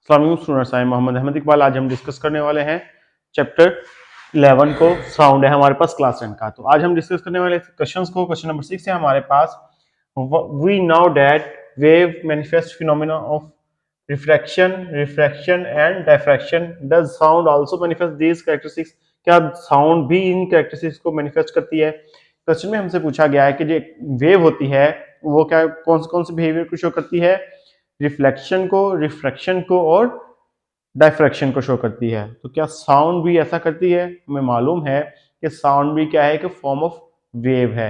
अस्सलाम स्टूडेंट्स, आई मोहम्मद अहमद इकबाल। आज हम डिस्कस करने वाले हैं चैप्टर 11 को, साउंड है हमारे पास क्लास 10 का। तो आज हम डिस्कस करने वाले क्वेश्चंस को, क्वेश्चन नंबर 6 है हमारे पास। We now that wave manifest phenomena of refraction and diffraction. Does sound also manifest these characteristics? क्या साउंड भी इन कैरेक्टरिस्टिक्स को मैनिफेस्ट करती है? क्वेश्चन में हमसे पूछा गया है कि जो वेव होती है वो क्या कौन से बिहेवियर को शो करती है? रिफ्लेक्शन को, रिफ्रैक्शन को और डायफ्रैक्शन को शो करती है। तो क्या साउंड भी ऐसा करती है? हमें मालूम है कि साउंड भी क्या है कि फॉर्म ऑफ वेव है।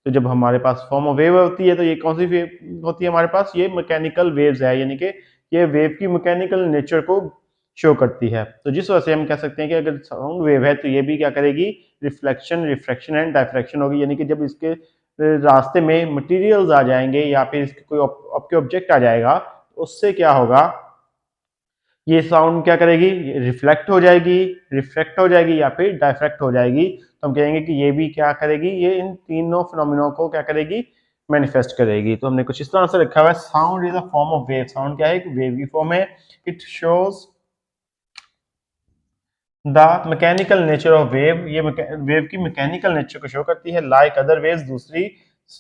तो जब हमारे पास फॉर्म ऑफ वेव होती है तो ये कौन सी वेव होती है हमारे पास? ये मैकेनिकल वेव्स है, यानी कि ये वेव की मैकेनिकल नेचर को शो करती है। तो जिस वजह से हम कह सकते हैं कि अगर साउंड वेव है तो ये भी क्या करेगी? रिफ्लेक्शन, रिफ्रैक्शन एंड डायफ्रैक्शन होगी। यानी कि जब इसके रास्ते में मटेरियल्स आ जाएंगे या फिर इसके कोई आपके ऑब्जेक्ट आ जाएगा, उससे क्या होगा? ये साउंड क्या करेगी? रिफ्लेक्ट हो जाएगी, रिफ्रैक्ट हो जाएगी या फिर डायफ्रैक्ट हो जाएगी। तो हम कहेंगे कि ये भी क्या करेगी? ये इन तीनों फिनोमिनों को क्या करेगी? मैनिफेस्ट करेगी। तो हमने कुछ इस तरह से रखा हुआ है, sound is a form of wave. Sound क्या है? एक वेव की फॉर्म है। It shows the mechanical nature of wave. ये वेव की मैकेनिकल नेचर को शो करती है, लाइक अदर वेव्स, दूसरी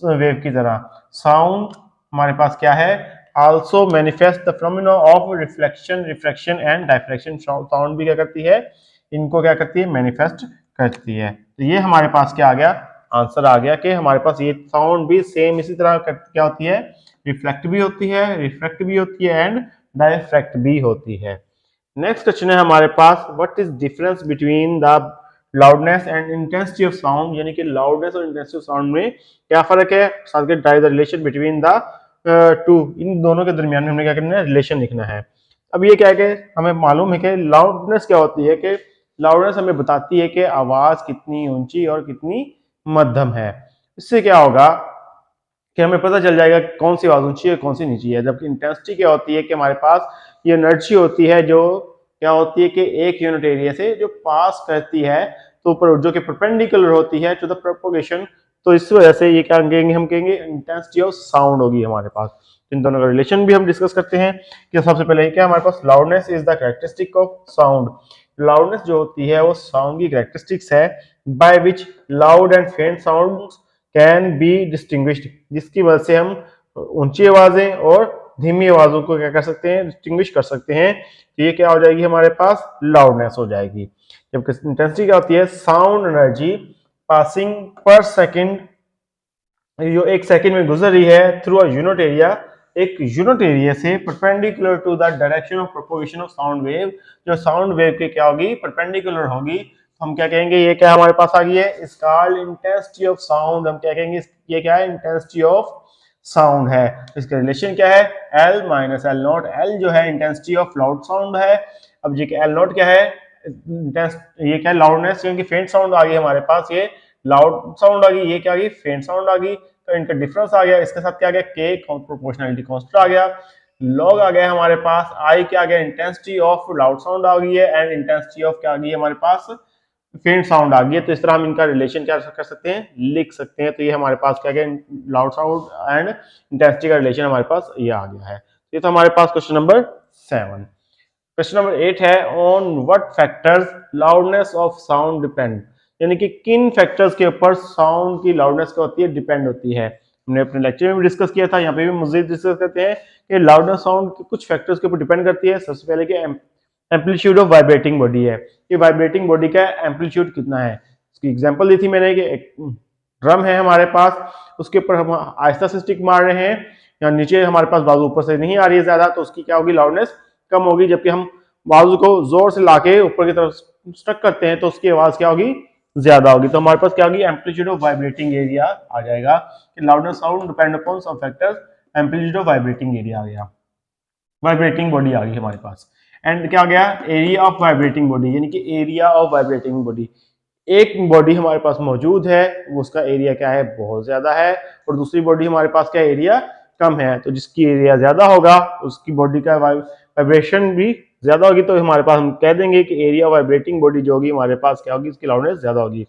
वेव की तरह। साउंड हमारे पास क्या है? Also manifest the phenomena of reflection, refraction and diffraction. Sound भी क्या करती है? इनको क्या करती है? मैनिफेस्ट करती है। तो ये हमारे पास क्या आ गया? आंसर आ गया कि हमारे पास ये साउंड भी सेम इसी तरह क्या होती है? रिफ्लेक्ट भी होती है, रिफ्रैक्ट भी होती है एंड डायफ्रैक्ट भी होती है। नेक्स्ट क्वेश्चन है हमारे पास, what is difference between the loudness and intensity of sound? यानी कि लाउडनेस और इंटेंसिटी ऑफ साउंड में क्या फर्क है? साथ के derive the relation between the two. इन दोनों के दरमियान में हमने क्या करना है? रिलेशन लिखना है। अब ये क्या है कि हमें मालूम है कि लाउडनेस क्या होती है, कि लाउडनेस हमें बताती है कि आवाज कितनी ऊंची और कितनी मध्यम है। इससे क्या होगा कि हमें पता चल जाएगा कौन सी आवाज ऊंची है, कौन सी नीची है। जबकि इंटेंसिटी क्या होती है कि हमारे पास ये एनर्जी होती है जो क्या होती है कि एक यूनिट एरिया से जो पास करती है, तो जो कि परपेंडिकुलर होती है टू द प्रोपोगेशन। तो इस वजह से ये क्या कहेंगे? हम कहेंगे इंटेंसिटी ऑफ साउंड होगी हमारे पास। इन दोनों का रिलेशन भी हम डिस्कस करते हैं कि सबसे पहले क्या हमारे पास loudness is the characteristic of sound. Loudness जो होती है वो साउंड की कैरेक्टरिस्टिक्स है, by which loud and faint sound can be distinguished, जिसकी वजह से हम ऊंची आवाजें और धीमी आवाजों को क्या कर सकते हैं? डिस्टिंग्विश कर सकते हैं। तो ये क्या हो जाएगी हमारे पास? लाउडनेस हो जाएगी। जबकि इंटेंसिटी क्या होती है? Sound energy passing per second, जो एक सेकंड में गुजर रही है थ्रू अ यूनिट एरिया, एक यूनिट एरिया से perpendicular to the direction of propagation of sound wave. जो साउंड वेव की क्या होगी? परपेंडिकुलर होगी। हम क्या कहेंगे? ये क्या हमारे पास आ गई है? इस कॉल्ड इंटेंसिटी ऑफ साउंड। हम क्या कहेंगे? ये क्या है? इंटेंसिटी ऑफ साउंड है। इसका रिलेशन क्या है? L minus L not. L जो है इंटेंसिटी ऑफ लाउड साउंड है। अब जी एल नॉट क्या है? ये क्या है? लाउडनेस, क्योंकि फेंट साउंड आ गई हमारे पास, ये लाउड साउंड आ गई, ये क्या आ गई? फेंट साउंड आ गई। तो इनका डिफरेंस आ गया। इसके साथ क्या आ गया? के प्रोपोर्शनलिटी कांस्टेंट आ गया। लॉग आ गया हमारे पास। आई क्या आ गया? इंटेंसिटी ऑफ लाउड साउंड आ गई है एंड इंटेंसिटी ऑफ क्या आ गई हमारे पास? फेंट साउंड आ गई है। तो इस तरह हम इनका रिलेशन क्या कर सकते हैं? लिख सकते हैं। तो ये हमारे पास क्या गया? लाउड साउंड एंड इंटेंसिटी का रिलेशन हमारे पास ये आ गया है। ये तो हमारे पास क्वेश्चन नंबर 7। क्वेश्चन नंबर 8 है, on what factors loudness of sound depend? यानी कि किन फैक्टर्स के ऊपर साउंड की लाउडनेस क्या होती है? डिपेंड होती है। हमने अपने लेक्चर में भी डिस्कस किया था, यहाँ पे भी मजीद डिस्कस करते हैं कि लाउडनेस साउंड के कुछ फैक्टर्स के ऊपर डिपेंड करती है। सबसे पहले कि एम्पलीट्यूड ऑफ वाइब्रेटिंग बॉडी है, कि वाइब्रेटिंग बॉडी का एम्पलीट्यूड कितना है। इसकी एग्जांपल दी थी मैंने कि एक ड्रम है हमारे पास, उसके ऊपर हम आहिस्ता से स्टिक मार रहे हैं या नीचे हमारे पास बाजू ऊपर से नहीं आ रही है ज्यादा, तो उसकी क्या होगी? लाउडनेस कम होगी। जबकि हम बाजू को जोर से लाके ऊपर की तरफ स्टक करते हैं तो उसकी आवाज क्या होगी? ज्यादा होगी। तो हमारे पास क्या होगी? एम्पलीट्यूड ऑफ वाइब्रेटिंग एरिया आ जाएगा कि loudness sound depend upon some factors. Amplitude of vibrating area आ गया, वाइब्रेटिंग बॉडी आ गई हमारे पास। एंड क्या आ गया? एरिया ऑफ वाइब्रेटिंग बॉडी, यानी कि एरिया ऑफ वाइब्रेटिंग बॉडी। एक बॉडी हमारे पास मौजूद है, वो उसका एरिया क्या है? बहुत ज्यादा है। और दूसरी बॉडी हमारे पास क्या एरिया? कम है। तो जिसकी एरिया ज्यादा होगा उसकी बॉडी का वाइब्रेशन भी ज्यादा होगी। तो हमारे पास हम कह देंगे कि एरिया वाइब्रेटिंग बॉडी जो होगी हमारे पास क्या होगी? इसकी लाउडनेस ज्यादा होगी।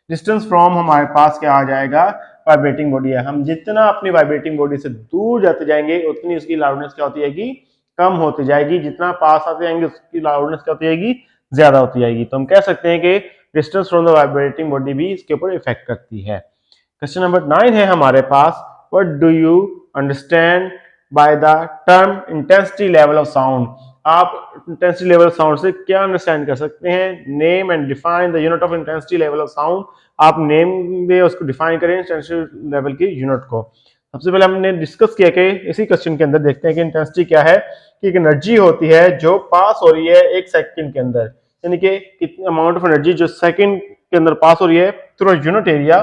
डिस्टेंस फ्रॉम हमारे पास क्या आ जाएगा? वाइब्रेटिंग बॉडी है। हम जितना अपनी वाइब्रेटिंग बॉडी से दूर जाते जाएंगे उतनी उसकी लाउडनेस क्या होती है? कम होती जाएगी, जितना पास आते जाएंगे उसकी लाउडनेस क्या होती जाएगी, ज्यादा होती जाएगी। तो हम कह सकते हैं कि distance from the vibrating body भी इसके ऊपर इफेक्ट करती है। क्वेश्चन नंबर 9 है हमारे पास, what do you understand by the term intensity level of sound. आप इंटेंसिटी लेवल ऑफ साउंड से क्या अंडरस्टैंड कर सकते हैं? Name and define the unit of intensity level of sound. आप नेम में उसको डिफाइन करें इंटेंसिटी लेवल की यूनिट को। सबसे पहले हमने डिस्कस किया कि इसी क्वेश्चन के अंदर देखते हैं कि इंटेंसिटी क्या है, कि एक एनर्जी होती है जो पास हो रही है एक सेकंड के अंदर, यानी कि कितनी अमाउंट ऑफ एनर्जी जो सेकंड के अंदर पास हो रही है थ्रू यूनिट एरिया,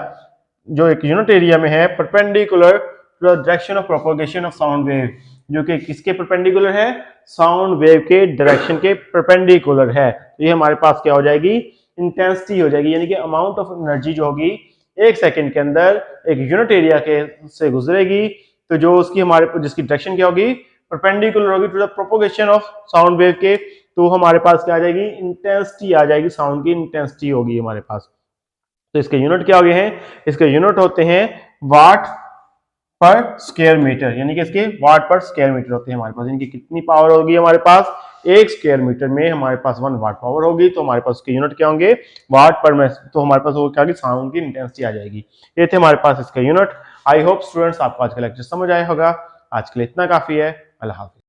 जो एक यूनिट एरिया में है, perpendicular to the direction of propagation of sound wave, जो कि किसके परपेंडिकुलर है? साउंड वेव के डायरेक्शन के परपेंडिकुलर है। तो ये हमारे पास क्या हो जाएगी? इंटेंसिटी हो जाएगी, यानी कि अमाउंट ऑफ एनर्जी जो होगी एक सेकंड के अंदर एक यूनिट एरिया के से गुजरेगी, तो जो उसकी हमारे जिसकी डायरेक्शन क्या होगी? परपेंडिकुलर होगी to the propagation of sound wave के, तो हमारे पास क्या आ जाएगी? इंटेंसिटी आ जाएगी, साउंड की इंटेंसिटी होगी हमारे पास। तो इसके यूनिट क्या हो गए हैं? इसके यूनिट होते हैं वाट पर स्क्वायर मीटर, यानी कि इसके वाट पर स्क्वायर मीटर होते हैं हमारे पास। इनकी कितनी पावर होगी हमारे पास? एक स्क्वायर मीटर में हमारे पास 1 वाट पावर होगी, तो हमारे पास उसके यूनिट क्या होंगे? वाट पर में, तो हमारे पास वो क्या होगी? साउंड की इंटेंसिटी आ जाएगी। ये थे हमारे पास इसके यूनिट। आई होप स्टूडेंट्स आपको आज का लेक्चर समझ आया होगा। आज के लिए इतना काफी है। अल्लाह हाफिज।